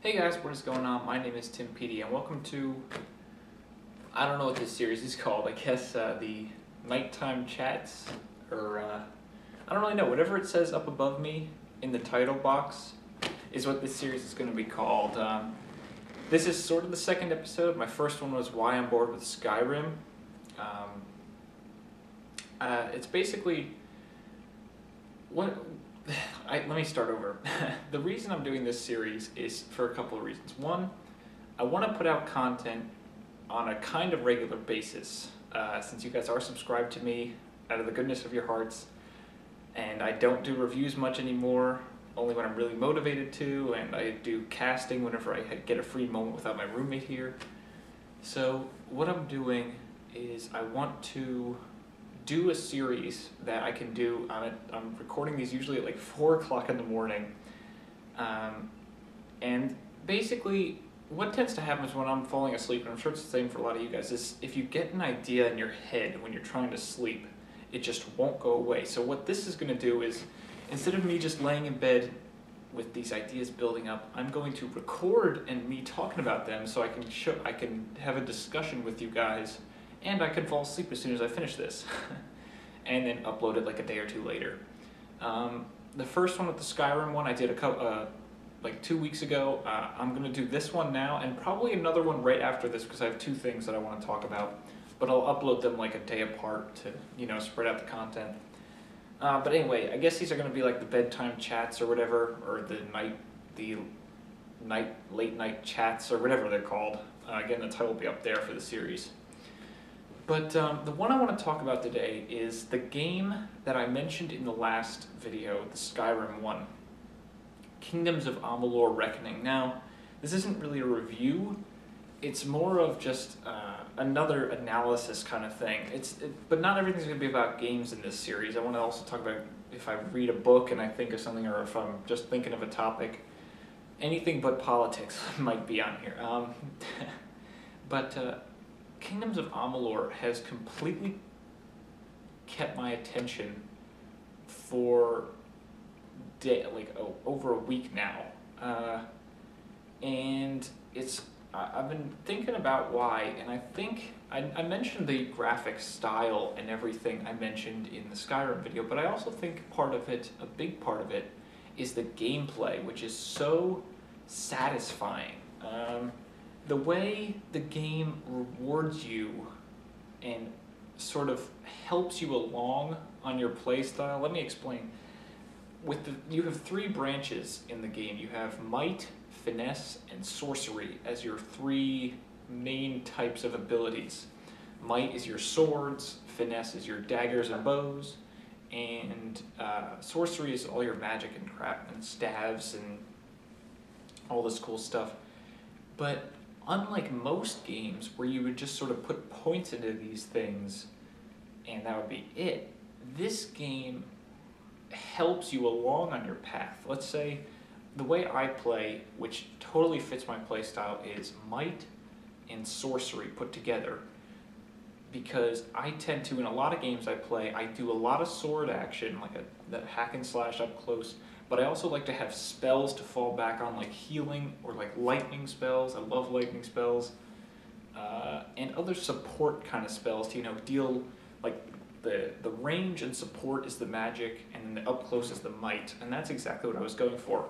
Hey guys, what is going on? My name is Timpedia and welcome to, I don't know what this series is called, I guess the nighttime chats, or I don't really know, whatever it says up above me in the title box is what this series is going to be called. This is sort of the second episode. My first one was why I'm bored with Skyrim. It's basically, let me start over. The reason I'm doing this series is for a couple of reasons. One, I want to put out content on a kind of regular basis, since you guys are subscribed to me out of the goodness of your hearts, and I don't do reviews much anymore, only when I'm really motivated to, and I do casting whenever I get a free moment without my roommate here. So what I'm doing is I want to do a series that I can do. I'm recording these usually at like 4 o'clock in the morning, and basically what tends to happen is when I'm falling asleep, and I'm sure it's the same for a lot of you guys, is if you get an idea in your head when you're trying to sleep, it just won't go away. So what this is going to do is, instead of me just laying in bed with these ideas building up, I'm going to record and me talking about them so I can have a discussion with you guys, and I can fall asleep as soon as I finish this and then upload it like a day or two later. The first one with the Skyrim one I did like 2 weeks ago. I'm going to do this one now and probably another one right after this because I have two things that I want to talk about, but I'll upload them like a day apart to, you know, spread out the content. But anyway, I guess these are going to be like the bedtime chats or whatever, or the late night chats or whatever they're called. Again, the title will be up there for the series. But the one I want to talk about today is the game that I mentioned in the last video, the Skyrim one, Kingdoms of Amalur Reckoning. Now, this isn't really a review, it's more of just another analysis kind of thing. But not everything's going to be about games in this series. I want to also talk about if I read a book and I think of something, or if I'm just thinking of a topic. Anything but politics might be on here. But Kingdoms of Amalur has completely kept my attention for over a week now, and I've been thinking about why, and I think I mentioned the graphic style and everything I mentioned in the Skyrim video, but I also think a big part of it, is the gameplay, which is so satisfying. The way the game rewards you and sort of helps you along on your playstyle. Let me explain. You have 3 branches in the game. You have might, finesse, and sorcery as your 3 main types of abilities. Might is your swords, finesse is your daggers and bows, and sorcery is all your magic and crap and staves and all this cool stuff. But unlike most games where you would just sort of put points into these things and that would be it, this game helps you along on your path. Let's say the way I play, which totally fits my playstyle, is might and sorcery put together, because I tend to, in a lot of games I play, I do a lot of sword action, like that hack and slash up close, but I also like to have spells to fall back on, like healing or like lightning spells. I love lightning spells, and other support kind of spells to, you know, deal, like the range and support is the magic, and then the up close is the might, and that's exactly what I was going for.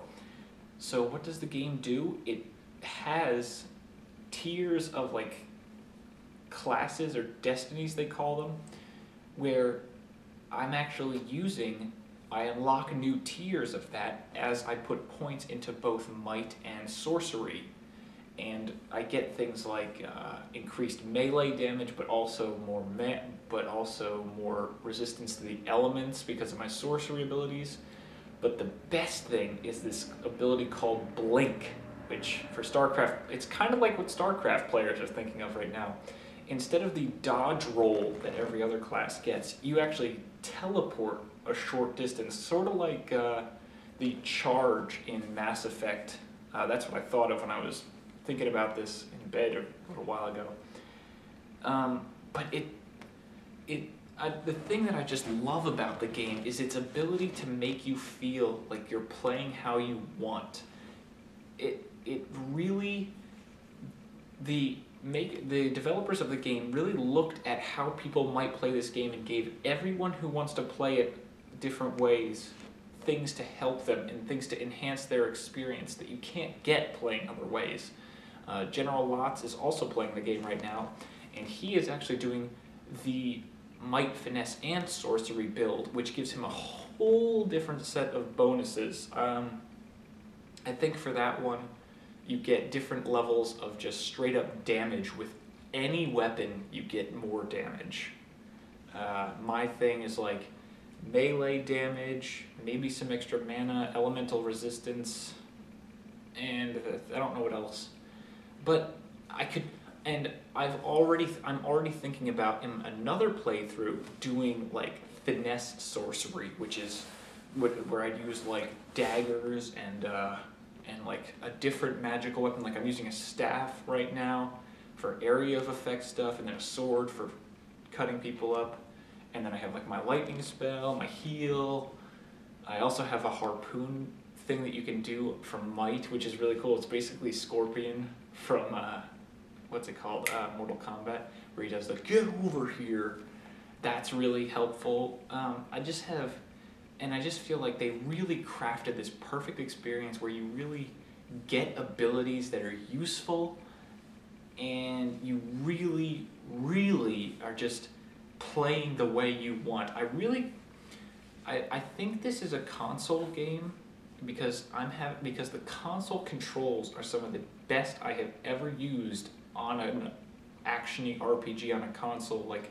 So what does the game do? It has tiers of like classes or destinies, they call them, where I'm actually I unlock new tiers of that as I put points into both might and sorcery. And I get things like increased melee damage, but also more resistance to the elements because of my sorcery abilities. But the best thing is this ability called Blink, which for StarCraft, it's kind of like what StarCraft players are thinking of right now. Instead of the dodge roll that every other class gets, you actually teleport a short distance, sort of like the charge in Mass Effect. That's what I thought of when I was thinking about this in bed a little while ago. But the thing that I just love about the game is its ability to make you feel like you're playing how you want. it really, the developers of the game really looked at how people might play this game and gave everyone who wants to play it different ways things to help them and things to enhance their experience that you can't get playing other ways. General Lots is also playing the game right now, and he is actually doing the Might, Finesse, and Sorcery build, which gives him a whole different set of bonuses. I think for that one, you get different levels of just straight up damage. With any weapon, you get more damage. My thing is like melee damage, maybe some extra mana, elemental resistance, and I don't know what else. But I could, and I'm already thinking about in another playthrough doing like finesse sorcery, which is where I'd use like daggers and like a different magical weapon. Like I'm using a staff right now for area of effect stuff, and then a sword for cutting people up. And then I have like my lightning spell, my heal. I also have a harpoon thing that you can do from Might, which is really cool. It's basically Scorpion from, what's it called, Mortal Kombat, where he does the get over here. That's really helpful. I just feel like they really crafted this perfect experience where you really get abilities that are useful, and you really, really are just playing the way you want. I think this is a console game because the console controls are some of the best I have ever used on an action-y RPG on a console, like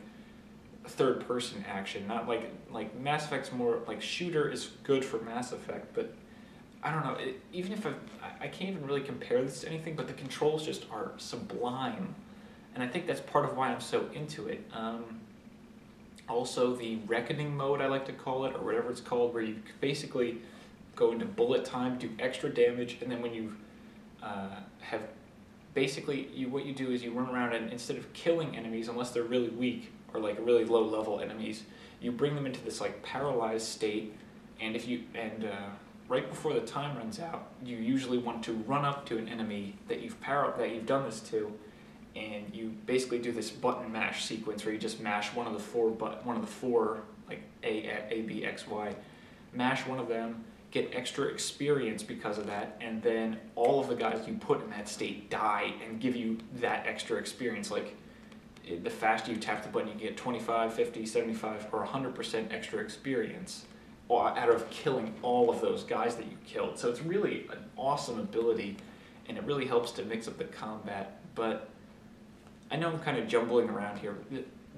third-person action. Not like Mass Effect's more like shooter is good for Mass Effect, but I don't know. Even if I can't even really compare this to anything, but the controls just are sublime, and I think that's part of why I'm so into it. Also, the Reckoning mode, I like to call it, or whatever it's called, where you basically go into bullet time, do extra damage, and then when you have basically, what you do is you run around and instead of killing enemies, unless they're really weak or like really low level enemies, you bring them into this like paralyzed state, and right before the time runs out, you usually want to run up to an enemy that you've done this to, and you basically do this button mash sequence where you just mash one of the four like A, B, X, Y, mash one of them, get extra experience because of that, and then all of the guys you put in that state die and give you that extra experience. Like the faster you tap the button, you get 25, 50, 75, or 100% extra experience out of killing all of those guys that you killed. So it's really an awesome ability, and it really helps to mix up the combat. But I know I'm kind of jumbling around here.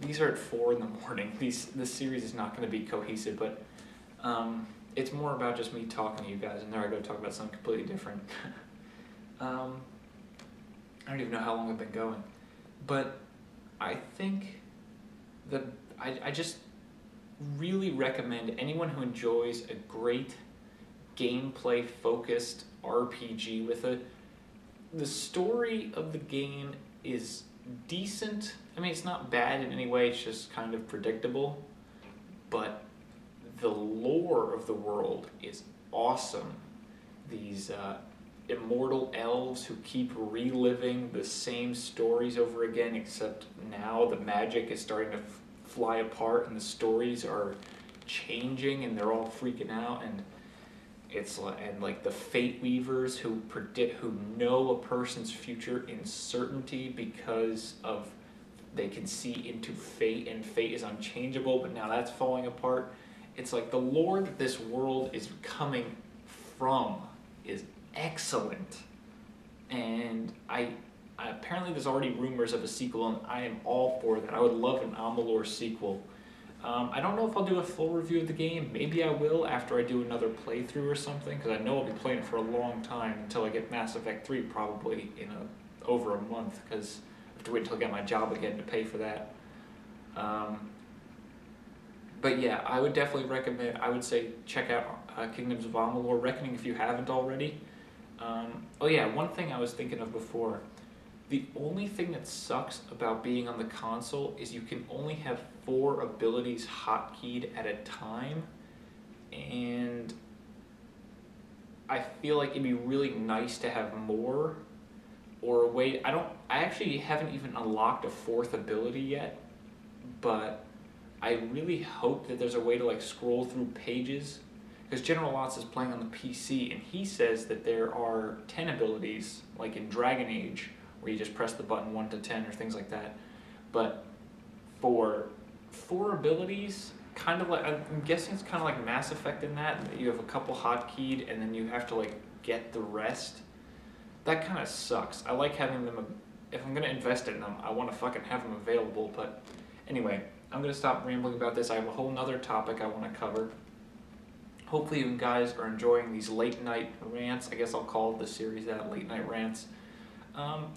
These are at 4 in the morning. This series is not going to be cohesive, but it's more about just me talking to you guys, and there I go talk about something completely different. I don't even know how long I've been going, but I think I just really recommend anyone who enjoys a great gameplay-focused RPG with the story of the game is decent. I mean, it's not bad in any way, it's just kind of predictable, but the lore of the world is awesome. These immortal elves who keep reliving the same stories over again, except now the magic is starting to fly apart and the stories are changing and they're all freaking out, and like the fate weavers who know a person's future in certainty because of they can see into fate, and fate is unchangeable, but now that's falling apart. It's like the lore that this world is coming from is excellent, and apparently there's already rumors of a sequel, and I am all for that. I would love an Amalur sequel. I don't know if I'll do a full review of the game. Maybe I will after I do another playthrough or something, because I know I'll be playing it for a long time until I get Mass Effect 3, probably in over a month, because I have to wait until I get my job again to pay for that. But yeah, I would definitely recommend, I would say check out Kingdoms of Amalur: Reckoning if you haven't already. Oh yeah, one thing I was thinking of before. The only thing that sucks about being on the console is you can only have 4 abilities hotkeyed at a time, and I feel like it'd be really nice to have more, or a way, I actually haven't even unlocked a fourth ability yet, but I really hope that there's a way to like scroll through pages, because General Lots is playing on the PC, and he says that there are 10 abilities, like in Dragon Age, where you just press the button 1 to 10 or things like that, but for 4 abilities, kind of like, I'm guessing it's kind of like Mass Effect in that you have a couple hotkeyed and then you have to like get the rest. That kind of sucks. I like having them, if I'm going to invest in them, I want to fucking have them available, but anyway, I'm going to stop rambling about this. I have a whole nother topic I want to cover. Hopefully you guys are enjoying these late night rants. I guess I'll call the series that, late night rants.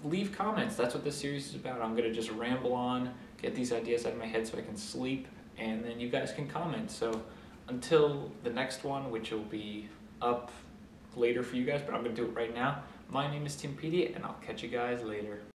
Leave comments. That's what this series is about. I'm going to just ramble on, get these ideas out of my head so I can sleep, and then you guys can comment. So until the next one, which will be up later for you guys, but I'm going to do it right now. My name is Timpedia, and I'll catch you guys later.